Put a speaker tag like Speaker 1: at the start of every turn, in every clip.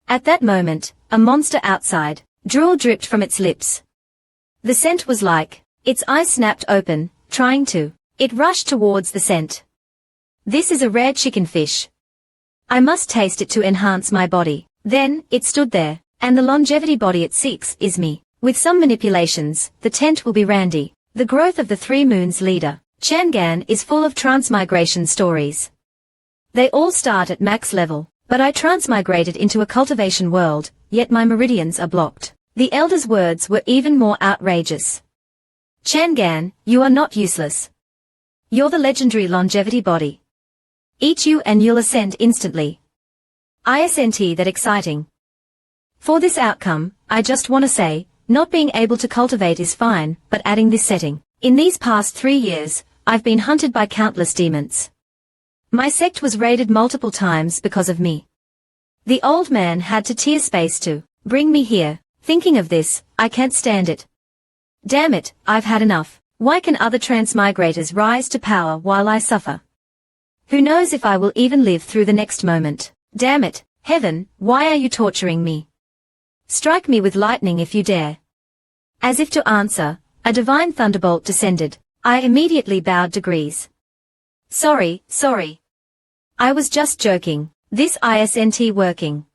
Speaker 1: At that moment, a monster outside, drool dripped from its lips. The scent was like, its eyes snapped open, trying to. It rushed towards the scent. This is a rare chicken fish. I must taste it to enhance my body. Then, it stood there, and the longevity body it seeks is me. With some manipulations, the tent will be Randy. The growth of the 3 moons leader, Changan, is full of transmigration stories. They all start at max level, but I transmigrated into a cultivation world, yet my meridians are blocked. The elder's words were even more outrageous. Changan, you are not useless. You're the legendary longevity body. Eat you and you'll ascend instantly. Isn't that exciting? For this outcome, I just want to say, not being able to cultivate is fine, but adding this setting. In these past 3 years, I've been hunted by countless demons. My sect was raided multiple times because of me. The old man had to tear space to bring me here. Thinking of this, I can't stand it. Damn it, I've had enough. Why can other transmigrators rise to power while I suffer? Who knows if I will even live through the next moment? Damn it, heaven, why are you torturing me? Strike me with lightning if you dare. As if to answer, a divine thunderbolt descended. I immediately bowed degrees. Sorry. I was just joking. This isn't working.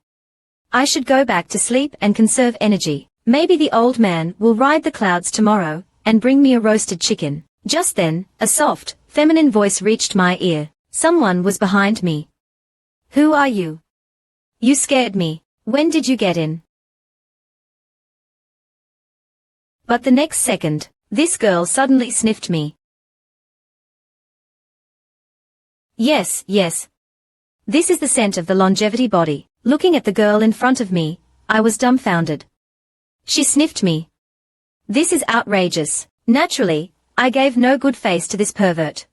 Speaker 1: I should go back to sleep and conserve energy. Maybe the old man will ride the clouds tomorrow, and bring me a roasted chicken. Just then, a soft, feminine voice reached my ear. Someone was behind me. Who are you? You scared me. When did you get in? But the next second, this girl suddenly sniffed me. Yes. This is the scent of the longevity body. Looking at the girl in front of me, I was dumbfounded. She sniffed me. This is outrageous. Naturally, I gave no good face to this pervert.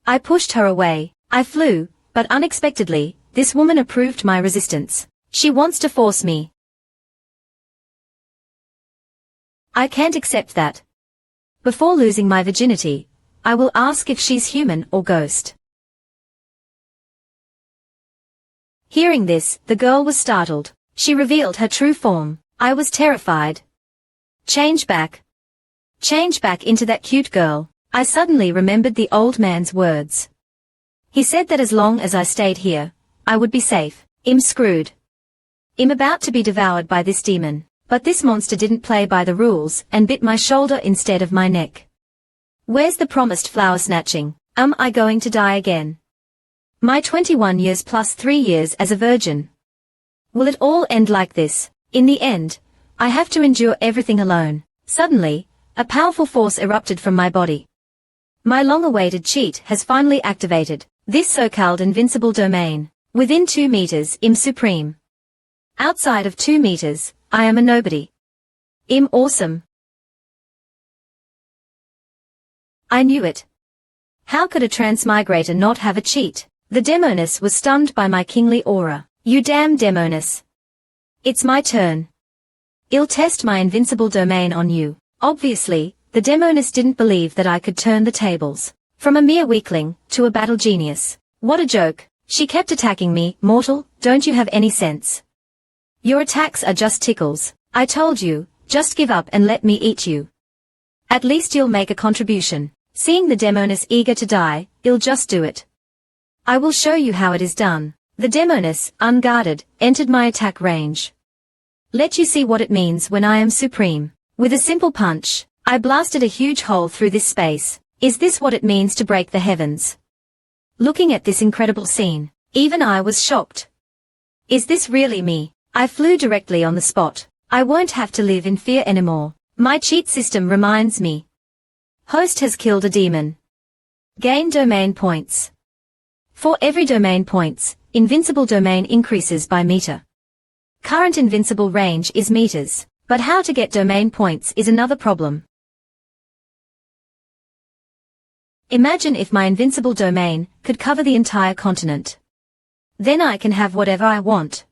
Speaker 1: I pushed her away. I flew, but unexpectedly, this woman approved my resistance. She wants to force me. I can't accept that. Before losing my virginity, I will ask if she's human or ghost. Hearing this, the girl was startled. She revealed her true form. I was terrified. Change back into that cute girl. I suddenly remembered the old man's words. He said that as long as I stayed here, I would be safe. I'm screwed. I'm about to be devoured by this demon. But this monster didn't play by the rules and bit my shoulder instead of my neck. Where's the promised flower snatching? Am I going to die again? My 21 years plus 3 years as a virgin. Will it all end like this? In the end, I have to endure everything alone. Suddenly, a powerful force erupted from my body. My long-awaited cheat has finally activated. This so-called invincible domain. Within 2 meters, I'm supreme. Outside of 2 meters, I am a nobody. I'm awesome. I knew it. How could a transmigrator not have a cheat? The demoness was stunned by my kingly aura. You damn demoness. It's my turn. I'll test my invincible domain on you. Obviously, the demoness didn't believe that I could turn the tables. From a mere weakling, to a battle genius. What a joke. She kept attacking me. Mortal, don't you have any sense? Your attacks are just tickles. I told you, just give up and let me eat you. At least you'll make a contribution. Seeing the demoness eager to die, I'll just do it. I will show you how it is done. The demoness, unguarded, entered my attack range. Let you see what it means when I am supreme. With a simple punch, I blasted a huge hole through this space. Is this what it means to break the heavens? Looking at this incredible scene, even I was shocked. Is this really me? I flew directly on the spot. I won't have to live in fear anymore. My cheat system reminds me. Host has killed a demon. Gain domain points. For every domain points, invincible domain increases by meter. Current invincible range is meters, but how to get domain points is another problem. Imagine if my invincible domain could cover the entire continent. Then I can have whatever I want.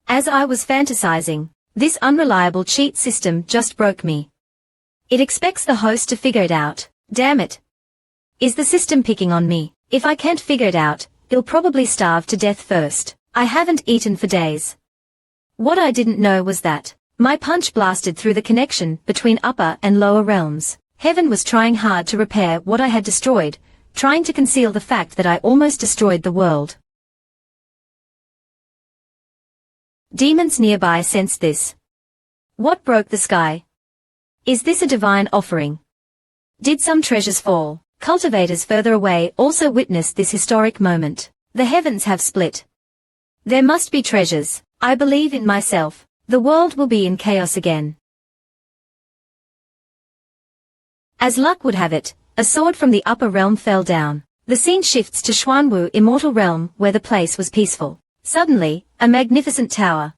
Speaker 1: As I was fantasizing, this unreliable cheat system just broke me. It expects the host to figure it out. Damn it. Is the system picking on me? If I can't figure it out, I'll probably starve to death first. I haven't eaten for days. What I didn't know was that my punch blasted through the connection between upper and lower realms. Heaven was trying hard to repair what I had destroyed, trying to conceal the fact that I almost destroyed the world. Demons nearby sensed this. What broke the sky? Is this a divine offering? Did some treasures fall? Cultivators further away also witnessed this historic moment. The heavens have split. There must be treasures. I believe in myself. The world will be in chaos again. As luck would have it, a sword from the upper realm fell down. The scene shifts to Xuanwu Immortal Realm where the place was peaceful. Suddenly, a magnificent tower.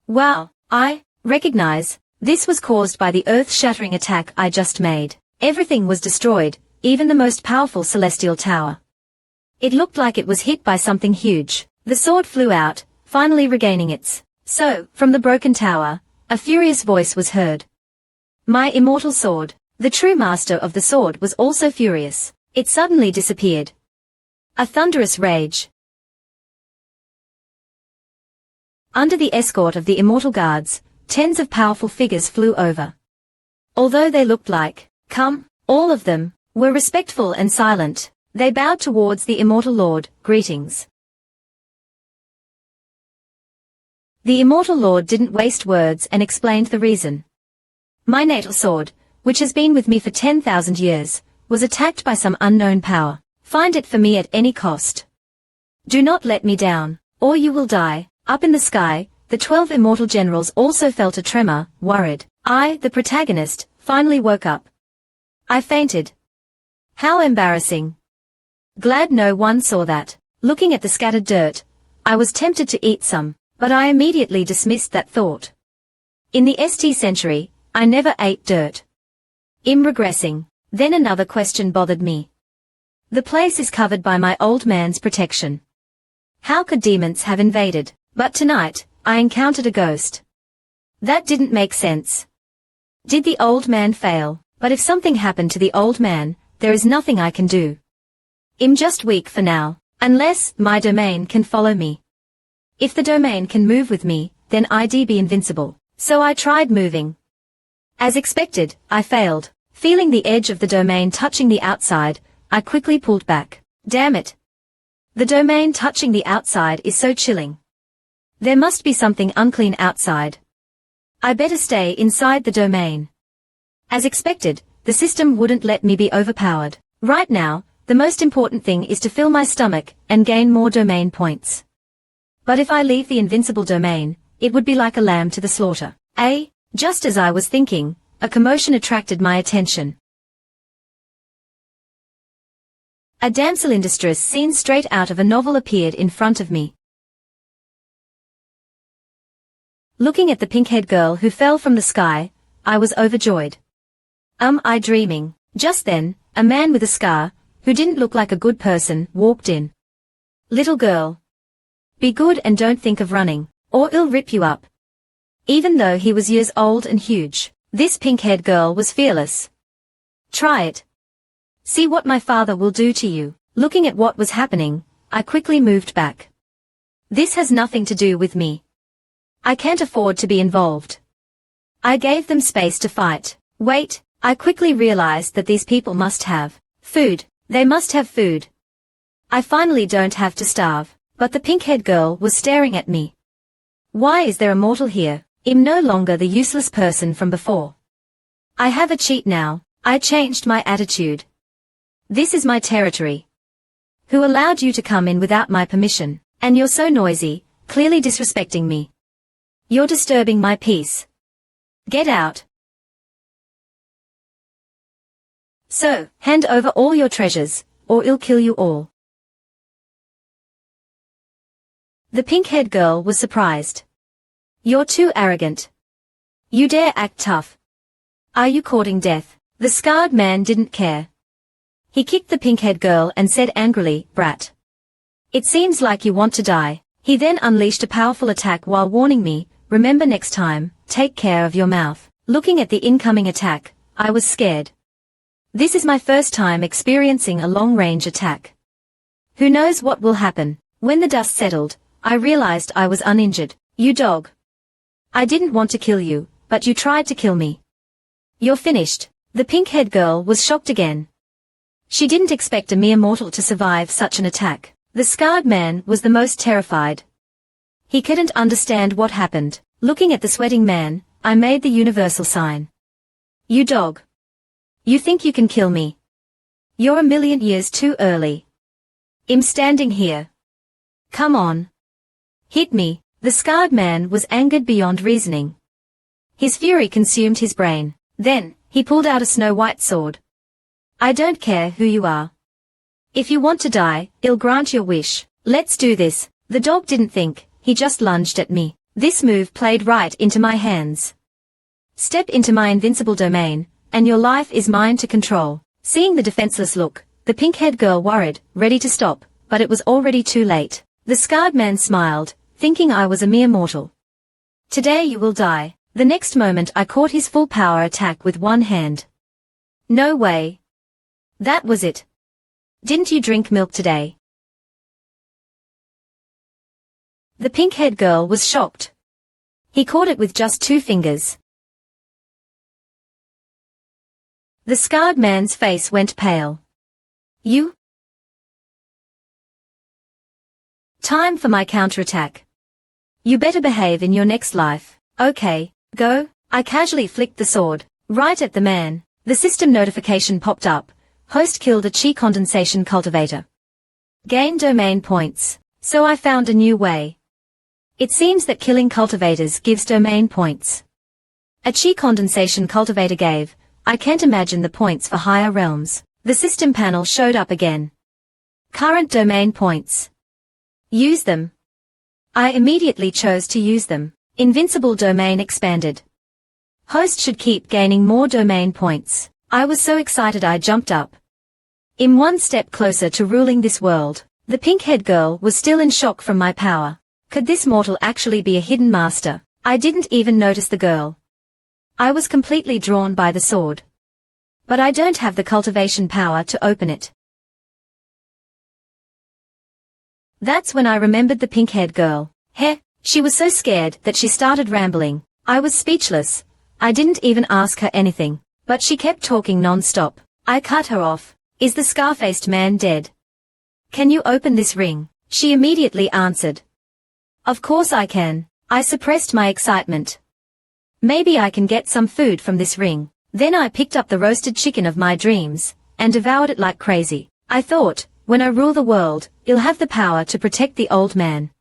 Speaker 1: Wow, I recognize. This was caused by the earth-shattering attack I just made. Everything was destroyed, even the most powerful celestial tower. It looked like it was hit by something huge. The sword flew out, finally regaining its. So, from the broken tower, a furious voice was heard. My immortal sword. The true master of the sword was also furious. It suddenly disappeared. A thunderous rage. Under the escort of the immortal guards, tens of powerful figures flew over. Although they looked like, all of them, were respectful and silent, they bowed towards the immortal lord, greetings. The immortal lord didn't waste words and explained the reason. My natal sword, which has been with me for 10,000 years, was attacked by some unknown power. Find it for me at any cost. Do not let me down, or you will die. Up in the sky, the 12 immortal generals also felt a tremor, worried. I, the protagonist, finally woke up. I fainted. How embarrassing. Glad no one saw that. Looking at the scattered dirt, I was tempted to eat some, but I immediately dismissed that thought. In the ST century, I never ate dirt. I'm regressing. Then another question bothered me. The place is covered by my old man's protection. How could demons have invaded? But tonight, I encountered a ghost. That didn't make sense. Did the old man fail? But if something happened to the old man, there is nothing I can do. I'm just weak for now, unless my domain can follow me. If the domain can move with me, then I'd be invincible. So I tried moving. As expected, I failed. Feeling the edge of the domain touching the outside, I quickly pulled back. Damn it. The domain touching the outside is so chilling. There must be something unclean outside. I better stay inside the domain. As expected, the system wouldn't let me be overpowered. Right now, the most important thing is to fill my stomach and gain more domain points. But if I leave the invincible domain, it would be like a lamb to the slaughter. Just as I was thinking, a commotion attracted my attention. A damsel in distress scene straight out of a novel appeared in front of me. Looking at the pink-haired girl who fell from the sky, I was overjoyed. I dreaming? Just then, a man with a scar, who didn't look like a good person, walked in. Little girl. Be good and don't think of running, or I'll rip you up. Even though he was years old and huge, this pink-haired girl was fearless. Try it. See what my father will do to you. Looking at what was happening, I quickly moved back. This has nothing to do with me. I can't afford to be involved. I gave them space to fight. Wait, I quickly realized that these people must have food. They must have food. I finally don't have to starve. But the pink-haired girl was staring at me. Why is there a mortal here? I'm no longer the useless person from before. I have a cheat now. I changed my attitude. This is my territory. Who allowed you to come in without my permission? And you're so noisy, clearly disrespecting me. You're disturbing my peace. Get out. So, hand over all your treasures, or I'll kill you all. The pink-haired girl was surprised. You're too arrogant. You dare act tough. Are you courting death? The scarred man didn't care. He kicked the pink-haired girl and said angrily, brat. It seems like you want to die. He then unleashed a powerful attack while warning me, remember next time, take care of your mouth. Looking at the incoming attack, I was scared. This is my first time experiencing a long-range attack. Who knows what will happen? When the dust settled, I realized I was uninjured. You dog. I didn't want to kill you, but you tried to kill me. You're finished. The pink-haired girl was shocked again. She didn't expect a mere mortal to survive such an attack. The scarred man was the most terrified. He couldn't understand what happened. Looking at the sweating man, I made the universal sign. You dog. You think you can kill me? You're a million years too early. I'm standing here. Come on. Hit me. The scarred man was angered beyond reasoning. His fury consumed his brain. Then, he pulled out a snow-white sword. I don't care who you are. If you want to die, I'll grant your wish. Let's do this. The dog didn't think, he just lunged at me. This move played right into my hands. Step into my invincible domain, and your life is mine to control. Seeing the defenseless look, the pink-haired girl worried, ready to stop, but it was already too late. The scarred man smiled, thinking I was a mere mortal. Today you will die. The next moment I caught his full power attack with one hand. No way. That was it. Didn't you drink milk today? The pink-haired girl was shocked. He caught it with just 2 fingers. The scarred man's face went pale. You? Time for my counterattack. You better behave in your next life. Okay, go. I casually flicked the sword. Right at the man. The system notification popped up. Host killed a chi condensation cultivator. Gain domain points. So I found a new way. It seems that killing cultivators gives domain points. A chi condensation cultivator gave. I can't imagine the points for higher realms. The system panel showed up again. Current domain points. Use them. I immediately chose to use them. Invincible domain expanded. Host should keep gaining more domain points. I was so excited I jumped up. I'm one step closer to ruling this world. The pink-haired girl was still in shock from my power. Could this mortal actually be a hidden master? I didn't even notice the girl. I was completely drawn by the sword. But I don't have the cultivation power to open it. That's when I remembered the pink-haired girl. Heh, she was so scared that she started rambling. I was speechless. I didn't even ask her anything. But she kept talking non-stop. I cut her off. Is the scar-faced man dead? Can you open this ring? She immediately answered. Of course I can. I suppressed my excitement. Maybe I can get some food from this ring. Then I picked up the roasted chicken of my dreams, and devoured it like crazy. I thought, when I rule the world, I'll have the power to protect the old man.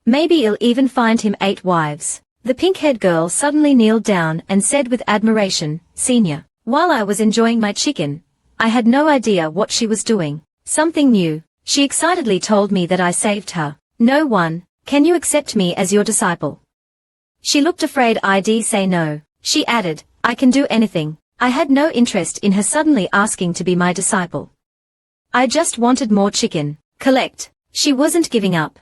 Speaker 1: Maybe I'll even find him 8 wives. The pink-haired girl suddenly kneeled down and said with admiration, Senior. While I was enjoying my chicken, I had no idea what she was doing. Something new. She excitedly told me that I saved her. No one. Can you accept me as your disciple? She looked afraid I'd say no. She added, I can do anything. I had no interest in her suddenly asking to be my disciple. I just wanted more chicken. Collect. She wasn't giving up.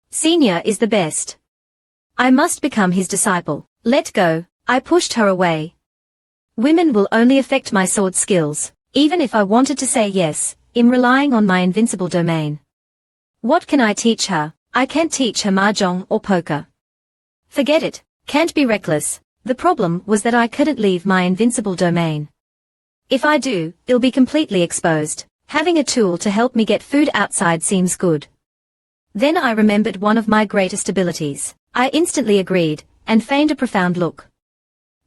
Speaker 1: Senior is the best. I must become his disciple. Let go. I pushed her away. Women will only affect my sword skills. Even if I wanted to say yes, I'm relying on my invincible domain. What can I teach her? I can't teach her mahjong or poker. Forget it. Can't be reckless. The problem was that I couldn't leave my invincible domain. If I do, it'll be completely exposed. Having a tool to help me get food outside seems good. Then I remembered one of my greatest abilities. I instantly agreed, and feigned a profound look.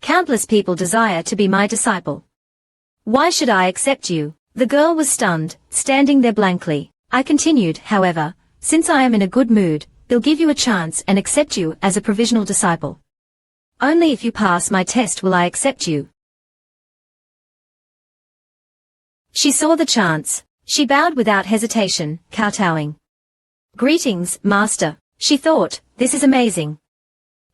Speaker 1: Countless people desire to be my disciple. Why should I accept you? The girl was stunned, standing there blankly. I continued, however, since I am in a good mood, I'll give you a chance and accept you as a provisional disciple. Only if you pass my test will I accept you. She saw the chance. She bowed without hesitation, kowtowing. Greetings, Master. She thought, this is amazing.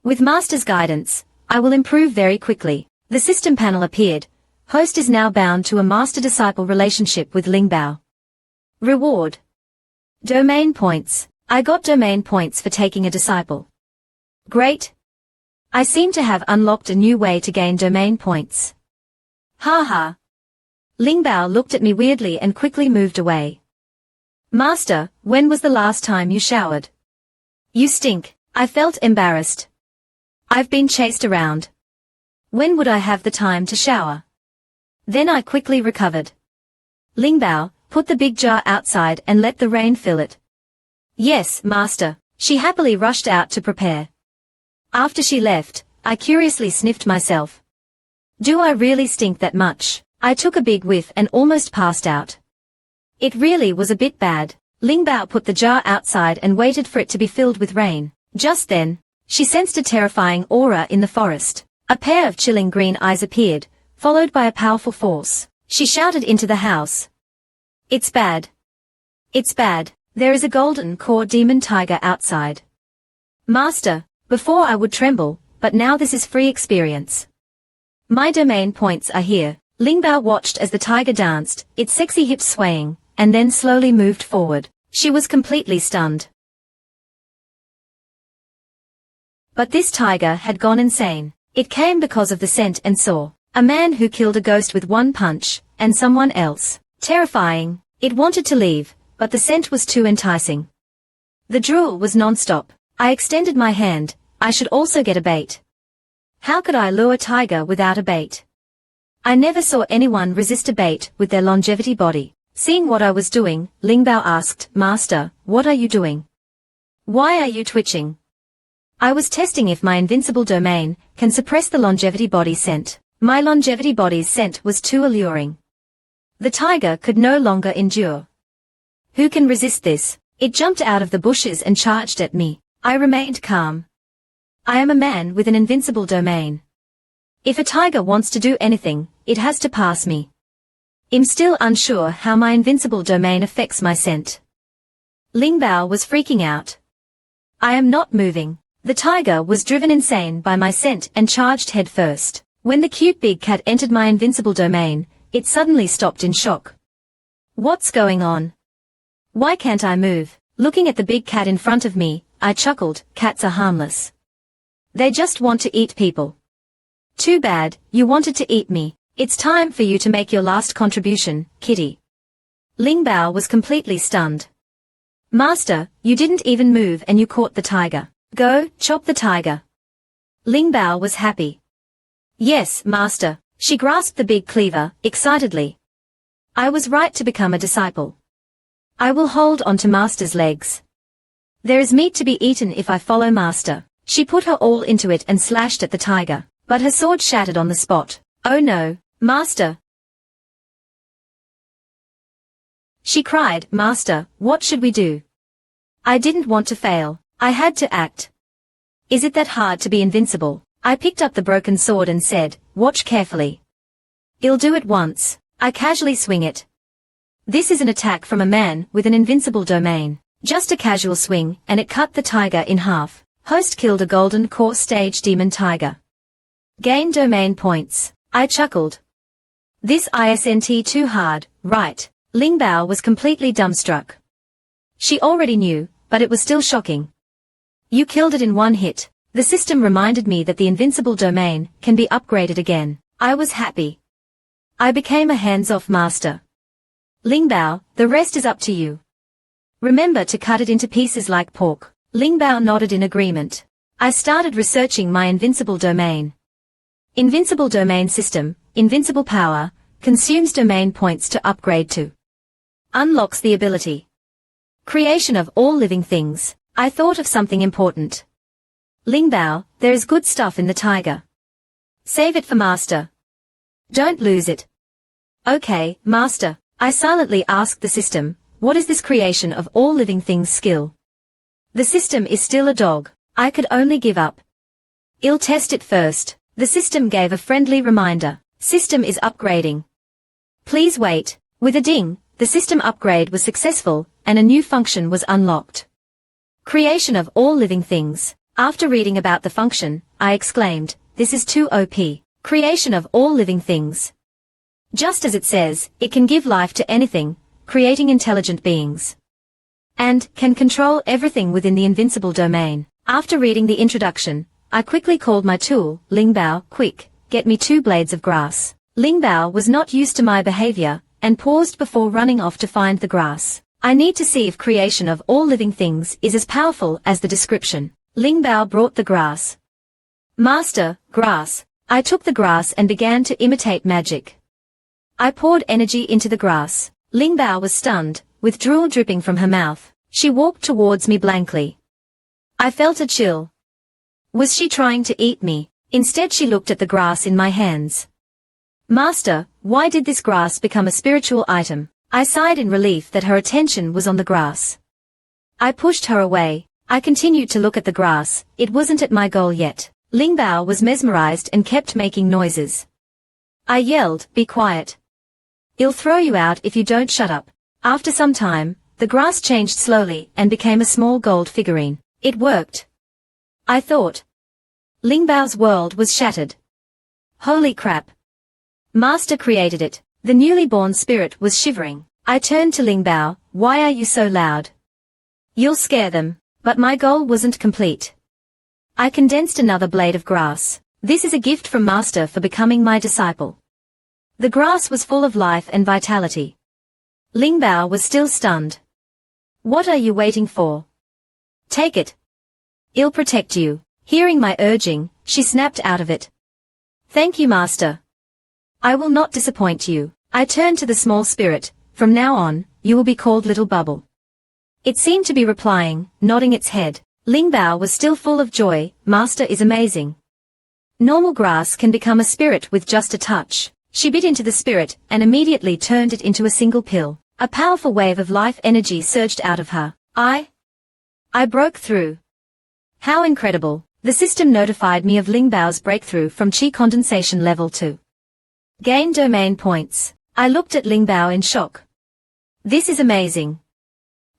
Speaker 1: With Master's guidance, I will improve very quickly. The system panel appeared. Host is now bound to a master-disciple relationship with Lingbao. Reward. Domain points. I got domain points for taking a disciple. Great. I seem to have unlocked a new way to gain domain points. Ha. Lingbao looked at me weirdly and quickly moved away. Master, when was the last time you showered? You stink. I felt embarrassed. I've been chased around. When would I have the time to shower? Then I quickly recovered. Lingbao, put the big jar outside and let the rain fill it. Yes, master. She happily rushed out to prepare. After she left, I curiously sniffed myself. Do I really stink that much? I took a big whiff and almost passed out. It really was a bit bad. Lingbao put the jar outside and waited for it to be filled with rain. Just then, she sensed a terrifying aura in the forest. A pair of chilling green eyes appeared, followed by a powerful force. She shouted into the house. It's bad. It's bad. There is a golden core demon tiger outside. Master, before I would tremble, but now this is free experience. My domain points are here. Lingbao watched as the tiger danced, its sexy hips swaying, and then slowly moved forward. She was completely stunned. But this tiger had gone insane. It came because of the scent and saw a man who killed a ghost with one punch, and someone else. Terrifying. It wanted to leave, but the scent was too enticing. The drool was non-stop. I extended my hand. I should also get a bait. How could I lure a tiger without a bait? I never saw anyone resist a bait with their longevity body. Seeing what I was doing, Lingbao asked, Master, what are you doing? Why are you twitching? I was testing if my invincible domain can suppress the longevity body scent. My longevity body's scent was too alluring. The tiger could no longer endure. Who can resist this? It jumped out of the bushes and charged at me. I remained calm. I am a man with an invincible domain. If a tiger wants to do anything, it has to pass me. I'm still unsure how my invincible domain affects my scent. Lingbao was freaking out. I am not moving. The tiger was driven insane by my scent and charged head first. When the cute big cat entered my invincible domain, it suddenly stopped in shock. What's going on? Why can't I move? Looking at the big cat in front of me, I chuckled. Cats are harmless. They just want to eat people. Too bad, you wanted to eat me. It's time for you to make your last contribution, kitty. Lingbao was completely stunned. Master, you didn't even move and you caught the tiger. Go, chop the tiger. Lingbao was happy. Yes, master. She grasped the big cleaver, excitedly. I was right to become a disciple. I will hold on to master's legs. There is meat to be eaten if I follow master. She put her all into it and slashed at the tiger, but her sword shattered on the spot. Oh no, master! She cried, Master, what should we do? I didn't want to fail. I had to act. Is it that hard to be invincible? I picked up the broken sword and said, watch carefully. I'll do it once. I casually swing it. This is an attack from a man with an invincible domain. Just a casual swing, and it cut the tiger in half. Host killed a golden core stage demon tiger. Gain domain points. I chuckled. This isn't too hard, right? Lingbao was completely dumbstruck. She already knew, but it was still shocking. You killed it in one hit. The system reminded me that the invincible domain can be upgraded again. I was happy. I became a hands-off master. Lingbao, the rest is up to you. Remember to cut it into pieces like pork. Lingbao nodded in agreement. I started researching my invincible domain. Invincible domain system, invincible power, consumes domain points to upgrade to. Unlocks the ability. Creation of all living things. I thought of something important. Lingbao, there is good stuff in the tiger. Save it for master. Don't lose it. Okay, master. I silently asked the system, what is this creation of all living things skill? The system is still a dog. I could only give up. I'll test it first. The system gave a friendly reminder. System is upgrading. Please wait. With a ding, the system upgrade was successful, and a new function was unlocked. Creation of all living things. After reading about the function, I exclaimed, this is too OP. Creation of all living things. Just as it says, it can give life to anything, creating intelligent beings. And can control everything within the invincible domain. After reading the introduction, I quickly called my tool, Lingbao, quick, get me 2 blades of grass. Lingbao was not used to my behavior, and paused before running off to find the grass. I need to see if creation of all living things is as powerful as the description. Ling Bao brought the grass. Master, grass. I took the grass and began to imitate magic. I poured energy into the grass. Ling Bao was stunned, with drool dripping from her mouth. She walked towards me blankly. I felt a chill. Was she trying to eat me? Instead she looked at the grass in my hands. Master, why did this grass become a spiritual item? I sighed in relief that her attention was on the grass. I pushed her away. I continued to look at the grass. It wasn't at my goal yet. Ling Bao was mesmerized and kept making noises. I yelled, be quiet. I'll throw you out if you don't shut up. After some time, the grass changed slowly and became a small gold figurine. It worked. I thought. Ling Bao's world was shattered. Holy crap. Master created it. The newly born spirit was shivering. I turned to Ling Bao, why are you so loud? You'll scare them. But my goal wasn't complete. I condensed another blade of grass. This is a gift from Master for becoming my disciple. The grass was full of life and vitality. Ling Bao was still stunned. What are you waiting for? Take it. I'll protect you. Hearing my urging, she snapped out of it. Thank you, Master. I will not disappoint you. I turned to the small spirit. From now on, you will be called Little Bubble. It seemed to be replying, nodding its head. Ling Bao was still full of joy. Master is amazing. Normal grass can become a spirit with just a touch. She bit into the spirit and immediately turned it into a single pill. A powerful wave of life energy surged out of her. I broke through. How incredible. The system notified me of Ling Bao's breakthrough from Qi condensation level 2. Gain domain points. I looked at Ling Bao in shock. This is amazing.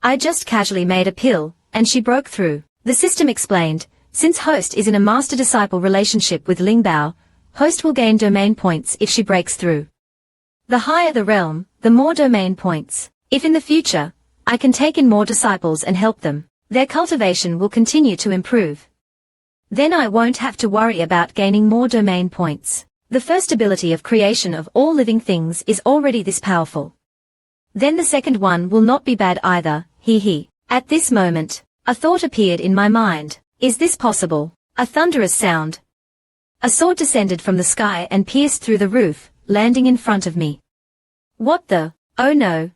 Speaker 1: I just casually made a pill, and she broke through. The system explained, since host is in a master-disciple relationship with Ling Bao, host will gain domain points if she breaks through. The higher the realm, the more domain points. If in the future, I can take in more disciples and help them, their cultivation will continue to improve. Then I won't have to worry about gaining more domain points. The first ability of creation of all living things is already this powerful. Then the second one will not be bad either, he. At this moment, a thought appeared in my mind. Is this possible? A thunderous sound. A sword descended from the sky and pierced through the roof, landing in front of me. What the? Oh no.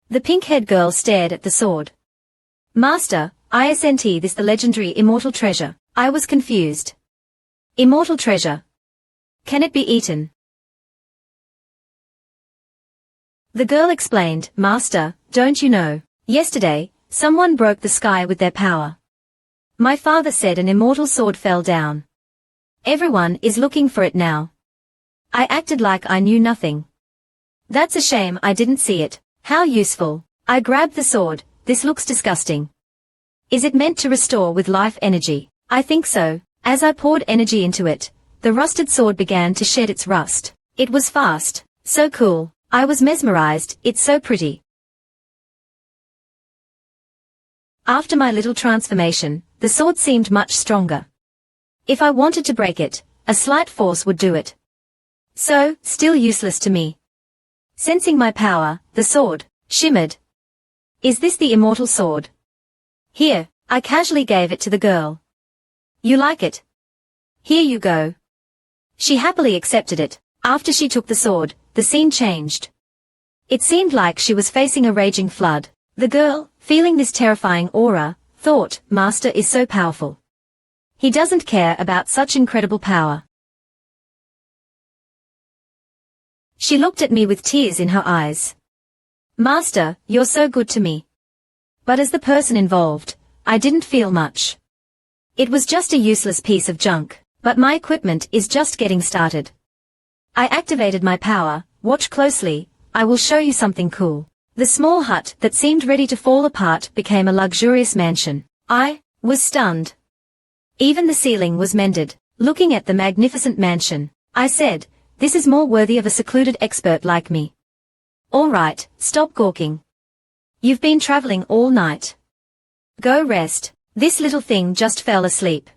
Speaker 1: The pink-haired girl stared at the sword. Master, isn't this the legendary immortal treasure? I was confused. Immortal treasure. Can it be eaten? The girl explained, Master, don't you know? Yesterday, someone broke the sky with their power. My father said an immortal sword fell down. Everyone is looking for it now. I acted like I knew nothing. That's a shame I didn't see it. How useful. I grabbed the sword. This looks disgusting. Is it meant to restore with life energy? I think so. As I poured energy into it, the rusted sword began to shed its rust. It was fast. So cool. I was mesmerized. It's so pretty. After my little transformation, the sword seemed much stronger. If I wanted to break it, a slight force would do it. So, still useless to me. Sensing my power, the sword shimmered. Is this the immortal sword? Here, I casually gave it to the girl. You like it? Here you go. She happily accepted it. After she took the sword, the scene changed. It seemed like she was facing a raging flood. The girl, feeling this terrifying aura, thought, Master is so powerful. He doesn't care about such incredible power. She looked at me with tears in her eyes. Master, you're so good to me. But as the person involved, I didn't feel much. It was just a useless piece of junk, but my equipment is just getting started. I activated my power. Watch closely, I will show you something cool. The small hut that seemed ready to fall apart became a luxurious mansion. I was stunned. Even the ceiling was mended. Looking at the magnificent mansion, I said, this is more worthy of a secluded expert like me. All right, stop gawking. You've been traveling all night. Go rest. This little thing just fell asleep.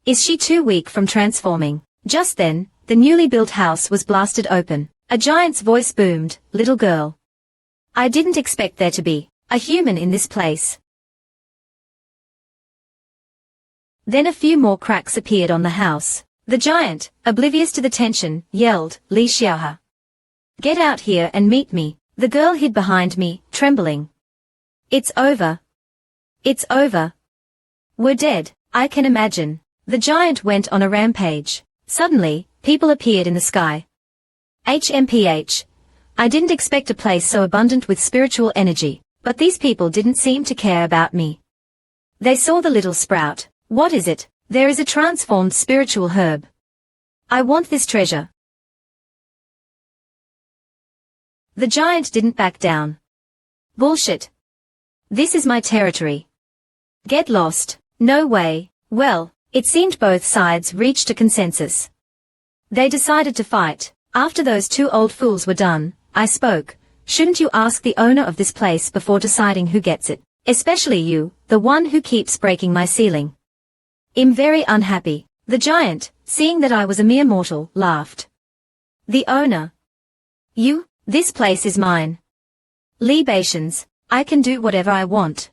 Speaker 1: Is she too weak from transforming? Just then, the newly built house was blasted open. A giant's voice boomed, little girl. I didn't expect there to be. A human in this place. Then a few more cracks appeared on the house. The giant, oblivious to the tension, yelled, Li Xiaohe. Get out here and meet me. The girl hid behind me, trembling. It's over. It's over. We're dead, I can imagine. The giant went on a rampage. Suddenly, people appeared in the sky. HMPH. I didn't expect a place so abundant with spiritual energy, but these people didn't seem to care about me. They saw the little sprout. What is it? There is a transformed spiritual herb. I want this treasure. The giant didn't back down. Bullshit. This is my territory. Get lost. No way. Well, it seemed both sides reached a consensus. They decided to fight. After those two old fools were done, I spoke. Shouldn't you ask the owner of this place before deciding who gets it? Especially you, the one who keeps breaking my ceiling. I'm very unhappy. The giant, seeing that I was a mere mortal, laughed. The owner. You? This place is mine. Libations, I can do whatever I want.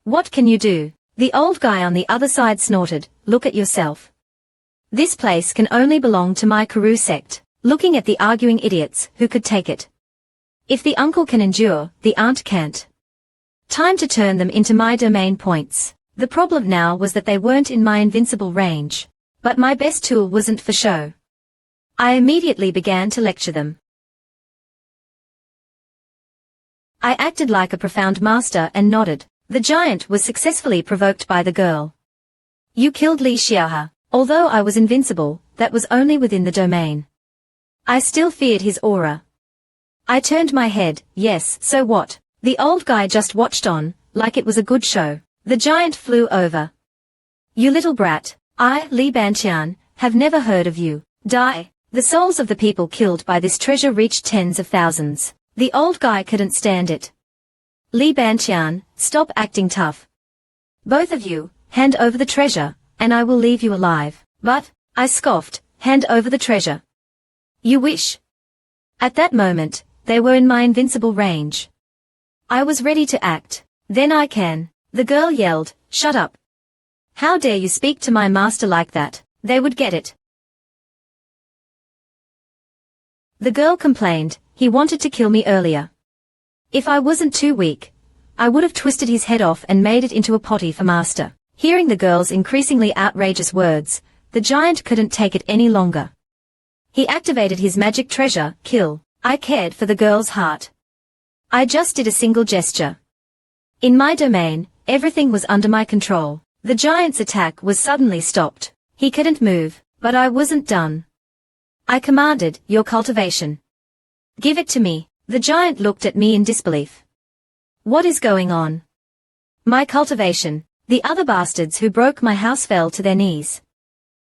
Speaker 1: What can you do? The old guy on the other side snorted, look at yourself. This place can only belong to my Kuru sect, looking at the arguing idiots who could take it. If the uncle can endure, the aunt can't. Time to turn them into my domain points. The problem now was that they weren't in my invincible range. But my best tool wasn't for show. I immediately began to lecture them. I acted like a profound master and nodded. The giant was successfully provoked by the girl. You killed Li Xiaohe. Although I was invincible, that was only within the domain. I still feared his aura. I turned my head, yes, so what? The old guy just watched on, like it was a good show. The giant flew over. You little brat, I, Li Banqian, have never heard of you. Die. The souls of the people killed by this treasure reached tens of thousands. The old guy couldn't stand it. Li Banqian, stop acting tough. Both of you, hand over the treasure, and I will leave you alive. But, I scoffed, hand over the treasure. You wish. At that moment, they were in my invincible range. I was ready to act. Then I can. The girl yelled, shut up. How dare you speak to my master like that? They would get it. The girl complained, he wanted to kill me earlier. If I wasn't too weak, I would have twisted his head off and made it into a potty for master. Hearing the girl's increasingly outrageous words, the giant couldn't take it any longer. He activated his magic treasure, kill. I cared for the girl's heart. I just did a single gesture. In my domain, everything was under my control. The giant's attack was suddenly stopped. He couldn't move, but I wasn't done. I commanded, your cultivation. Give it to me. The giant looked at me in disbelief. What is going on? My cultivation. The other bastards who broke my house fell to their knees.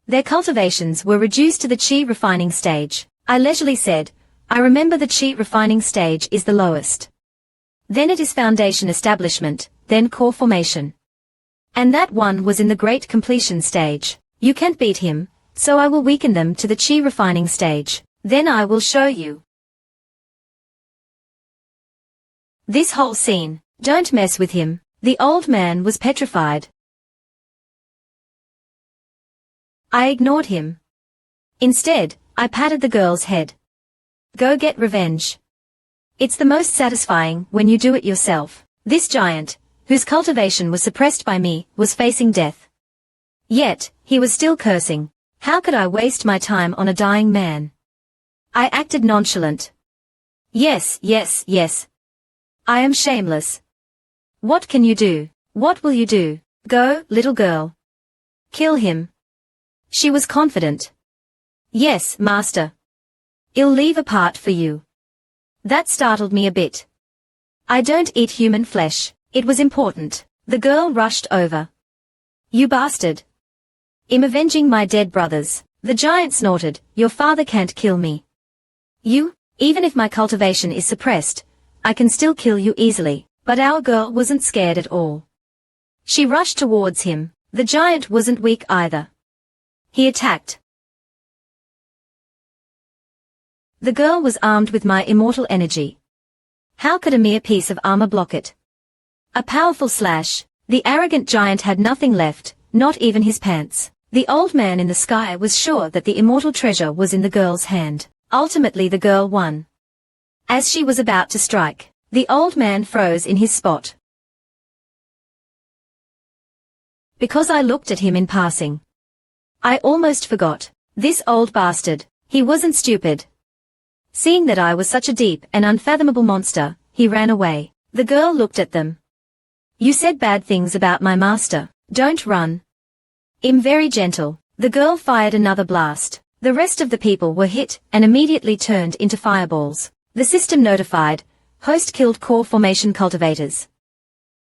Speaker 1: Their cultivations were reduced to the chi refining stage. I leisurely said, I remember the chi refining stage is the lowest. Then it is foundation establishment, then core formation. And that one was in the great completion stage. You can't beat him, so I will weaken them to the chi refining stage. Then I will show you. This whole scene, don't mess with him. The old man was petrified. I ignored him. Instead, I patted the girl's head. Go get revenge. It's the most satisfying when you do it yourself. This giant, whose cultivation was suppressed by me, was facing death. Yet, he was still cursing. How could I waste my time on a dying man? I acted nonchalant. Yes, yes, yes. I am shameless. What can you do? What will you do? Go, little girl. Kill him. She was confident. Yes, master. I'll leave a part for you. That startled me a bit. I don't eat human flesh. It was important. The girl rushed over. You bastard. I'm avenging my dead brothers. The giant snorted, your father can't kill me. You, even if my cultivation is suppressed, I can still kill you easily. But our girl wasn't scared at all. She rushed towards him. The giant wasn't weak either. He attacked. The girl was armed with my immortal energy. How could a mere piece of armor block it? A powerful slash. The arrogant giant had nothing left, not even his pants. The old man in the sky was sure that the immortal treasure was in the girl's hand. Ultimately the girl won. As she was about to strike, the old man froze in his spot. Because I looked at him in passing. I almost forgot. This old bastard, he wasn't stupid. Seeing that I was such a deep and unfathomable monster, he ran away. The girl looked at them. You said bad things about my master. Don't run. I'm very gentle. The girl fired another blast. The rest of the people were hit and immediately turned into fireballs. The system notified. Host killed core formation cultivators.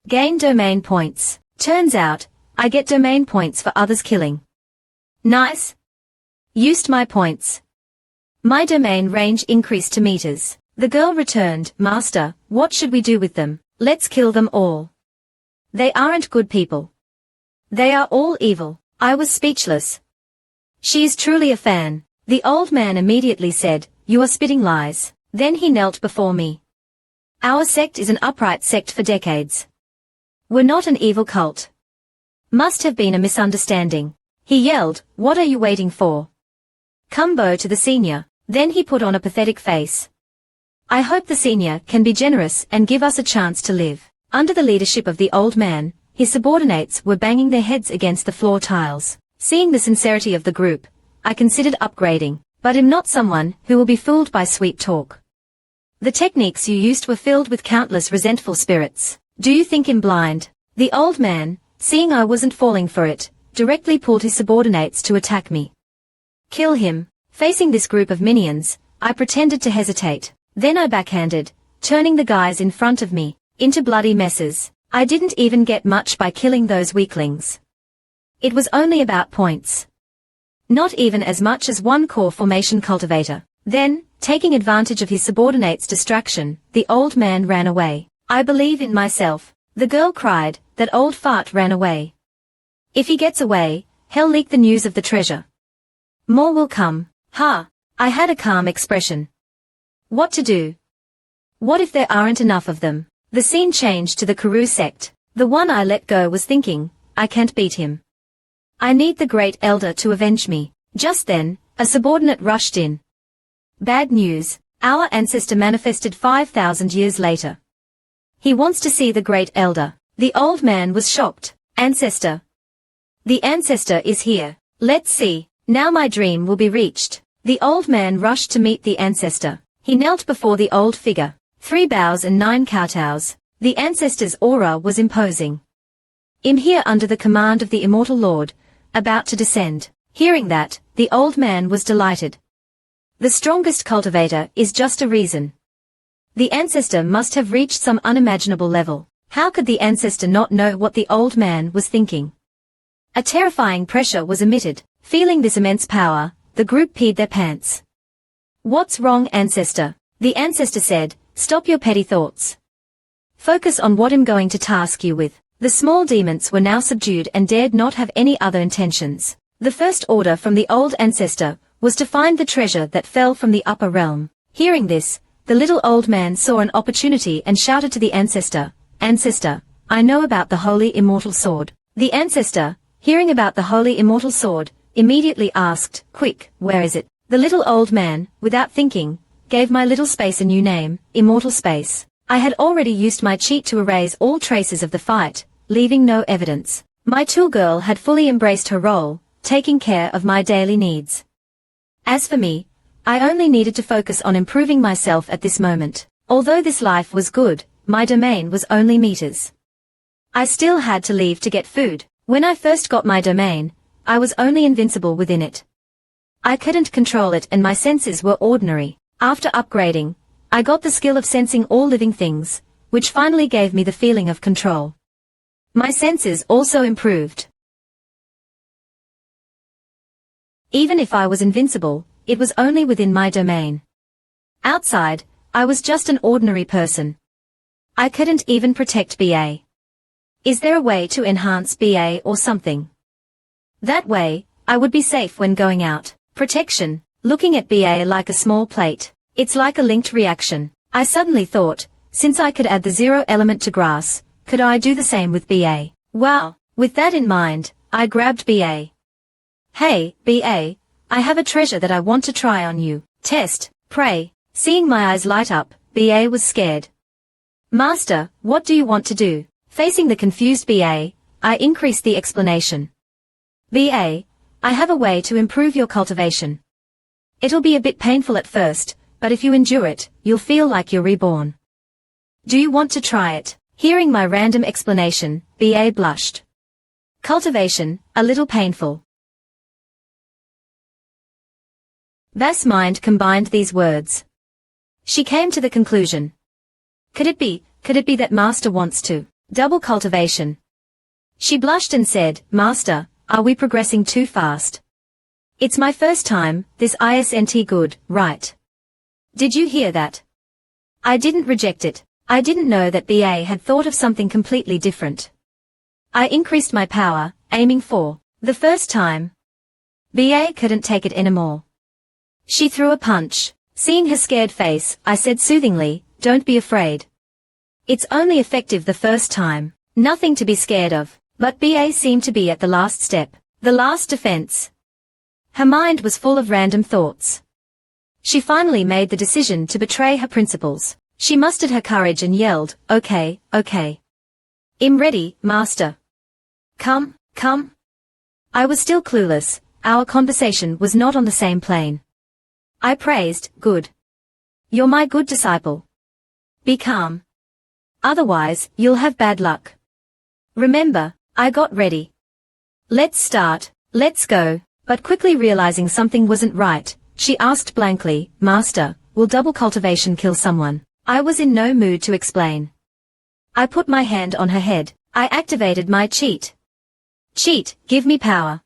Speaker 1: Gain domain points. Turns out, I get domain points for others killing. Nice. Used my points. My domain range increased to meters. The girl returned. Master, what should we do with them? Let's kill them all. They aren't good people. They are all evil. I was speechless. She is truly a fan. The old man immediately said, you are spitting lies. Then he knelt before me. Our sect is an upright sect for decades. We're not an evil cult. Must have been a misunderstanding. He yelled, what are you waiting for? Come bow to the senior. Then he put on a pathetic face. I hope the senior can be generous and give us a chance to live. Under the leadership of the old man, his subordinates were banging their heads against the floor tiles. Seeing the sincerity of the group, I considered upgrading, but am not someone who will be fooled by sweet talk. The techniques you used were filled with countless resentful spirits. Do you think I'm blind? The old man, seeing I wasn't falling for it, directly pulled his subordinates to attack me. Kill him. Facing this group of minions, I pretended to hesitate. Then I backhanded, turning the guys in front of me into bloody messes. I didn't even get much by killing those weaklings. It was only about points. Not even as much as one core formation cultivator. Then, taking advantage of his subordinate's distraction, the old man ran away. I believe in myself. The girl cried. That old fart ran away. If he gets away, he'll leak the news of the treasure. More will come. Ha! I had a calm expression. What to do? What if there aren't enough of them? The scene changed to the Kuru sect. The one I let go was thinking, I can't beat him. I need the Great Elder to avenge me. Just then, a subordinate rushed in. Bad news, our ancestor manifested 5,000 years later. He wants to see the Great Elder. The old man was shocked. Ancestor. The ancestor is here. Let's see. Now my dream will be reached. The old man rushed to meet the ancestor. He knelt before the old figure. 3 bows and 9 kowtows. The ancestor's aura was imposing. I'm here under the command of the immortal lord, about to descend. Hearing that, the old man was delighted. The strongest cultivator is just a reason. The ancestor must have reached some unimaginable level. How could the ancestor not know what the old man was thinking? A terrifying pressure was emitted. Feeling this immense power, the group peed their pants. What's wrong, ancestor? The ancestor said, stop your petty thoughts. Focus on what I'm going to task you with. The small demons were now subdued and dared not have any other intentions. The first order from the old ancestor was to find the treasure that fell from the upper realm. Hearing this, the little old man saw an opportunity and shouted to the ancestor, Ancestor, I know about the holy immortal sword. The ancestor, hearing about the holy immortal sword, immediately asked, quick, where is it? The little old man, without thinking, gave my little space a new name, Immortal Space. I had already used my cheat to erase all traces of the fight, leaving no evidence. My tool girl had fully embraced her role, taking care of my daily needs. As for me, I only needed to focus on improving myself at this moment. Although this life was good, my domain was only meters. I still had to leave to get food. When I first got my domain, I was only invincible within it. I couldn't control it and my senses were ordinary. After upgrading, I got the skill of sensing all living things, which finally gave me the feeling of control. My senses also improved. Even if I was invincible, it was only within my domain. Outside, I was just an ordinary person. I couldn't even protect BA. Is there a way to enhance BA or something? That way, I would be safe when going out. Protection, looking at BA like a small plate. It's like a linked reaction. I suddenly thought, since I could add the 0 element to grass, could I do the same with BA? Wow, with that in mind, I grabbed BA. Hey, BA, I have a treasure that I want to try on you. Test, pray. Seeing my eyes light up, BA was scared. Master, what do you want to do? Facing the confused BA, I increased the explanation. BA, I have a way to improve your cultivation. It'll be a bit painful at first, but if you endure it, you'll feel like you're reborn. Do you want to try it? Hearing my random explanation, BA blushed. Cultivation, a little painful. Bass' mind combined these words. She came to the conclusion. Could it be that Master wants to double cultivation? She blushed and said, Master, are we progressing too fast? It's my first time, this isn't good, right? Did you hear that? I didn't reject it. I didn't know that BA had thought of something completely different. I increased my power, aiming for the first time. BA couldn't take it anymore. She threw a punch. Seeing her scared face, I said soothingly, don't be afraid. It's only effective the first time. Nothing to be scared of. But BA seemed to be at the last step. The last defense. Her mind was full of random thoughts. She finally made the decision to betray her principles. She mustered her courage and yelled, okay. I'm ready, Master. Come. I was still clueless. Our conversation was not on the same plane. I praised, good. You're my good disciple. Be calm. Otherwise, you'll have bad luck. Remember, I got ready. Let's start, let's go. But quickly realizing something wasn't right, she asked blankly, Master, will double cultivation kill someone? I was in no mood to explain. I put my hand on her head. I activated my cheat. Cheat, give me power.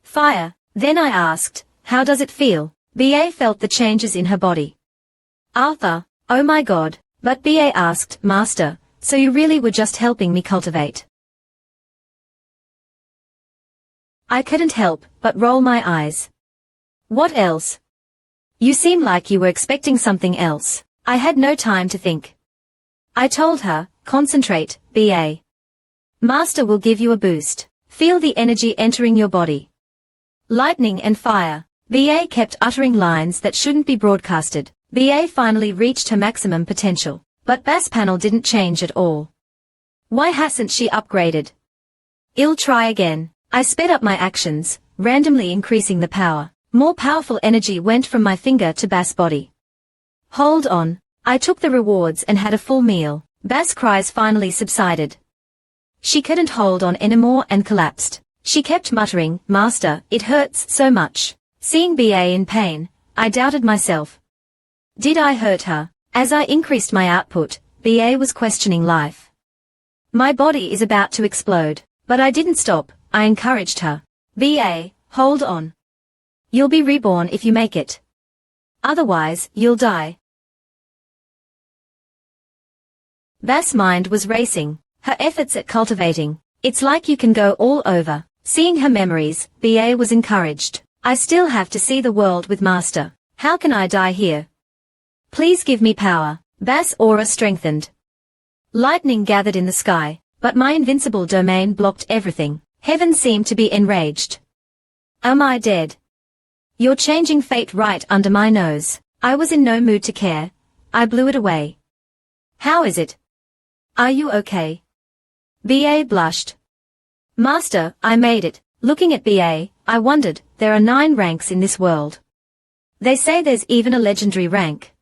Speaker 1: Fire. Then I asked, how does it feel? BA felt the changes in her body. Arthur, oh my God, but BA asked, Master, so you really were just helping me cultivate? I couldn't help but roll my eyes. What else? You seem like you were expecting something else. I had no time to think. I told her, concentrate, BA. Master will give you a boost. Feel the energy entering your body. Lightning and fire. BA kept uttering lines that shouldn't be broadcasted. BA finally reached her maximum potential. But Bass panel didn't change at all. Why hasn't she upgraded? I'll try again. I sped up my actions, randomly increasing the power. More powerful energy went from my finger to Bass' body. Hold on. I took the rewards and had a full meal. Bass' cries finally subsided. She couldn't hold on anymore and collapsed. She kept muttering, Master, it hurts so much. Seeing BA in pain, I doubted myself. Did I hurt her? As I increased my output, BA was questioning life. My body is about to explode, but I didn't stop. I encouraged her. BA, hold on. You'll be reborn if you make it. Otherwise, you'll die. Bass' mind was racing. Her efforts at cultivating. It's like you can go all over. Seeing her memories, BA was encouraged. I still have to see the world with Master. How can I die here? Please give me power. Bass' aura strengthened. Lightning gathered in the sky, but my invincible domain blocked everything. Heaven seemed to be enraged. Am I dead? You're changing fate right under my nose. I was in no mood to care. I blew it away. How is it? Are you okay? BA blushed. Master, I made it. Looking at BA, I wondered, there are 9 ranks in this world. They say there's even a legendary rank.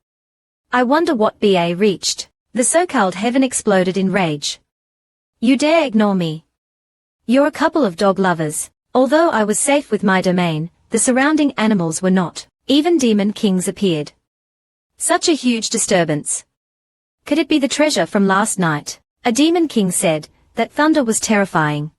Speaker 1: I wonder what BA reached. The so-called heaven exploded in rage. You dare ignore me? You're a couple of dog lovers. Although I was safe with my domain, the surrounding animals were not. Even demon kings appeared. Such a huge disturbance. Could it be the treasure from last night? A demon king said that thunder was terrifying.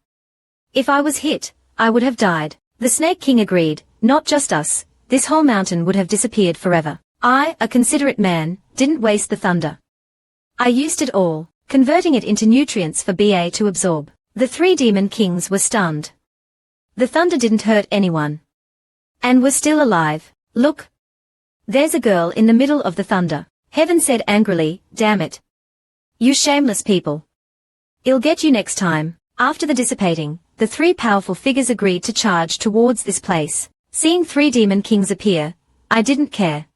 Speaker 1: If I was hit, I would have died. The snake king agreed, not just us, this whole mountain would have disappeared forever. I, a considerate man, didn't waste the thunder. I used it all, converting it into nutrients for BA to absorb. The 3 demon kings were stunned. The thunder didn't hurt anyone. And we're still alive. Look. There's a girl in the middle of the thunder. Heaven said angrily, damn it. You shameless people. I'll get you next time. After the dissipating, the three powerful figures agreed to charge towards this place. Seeing three demon kings appear, I didn't care.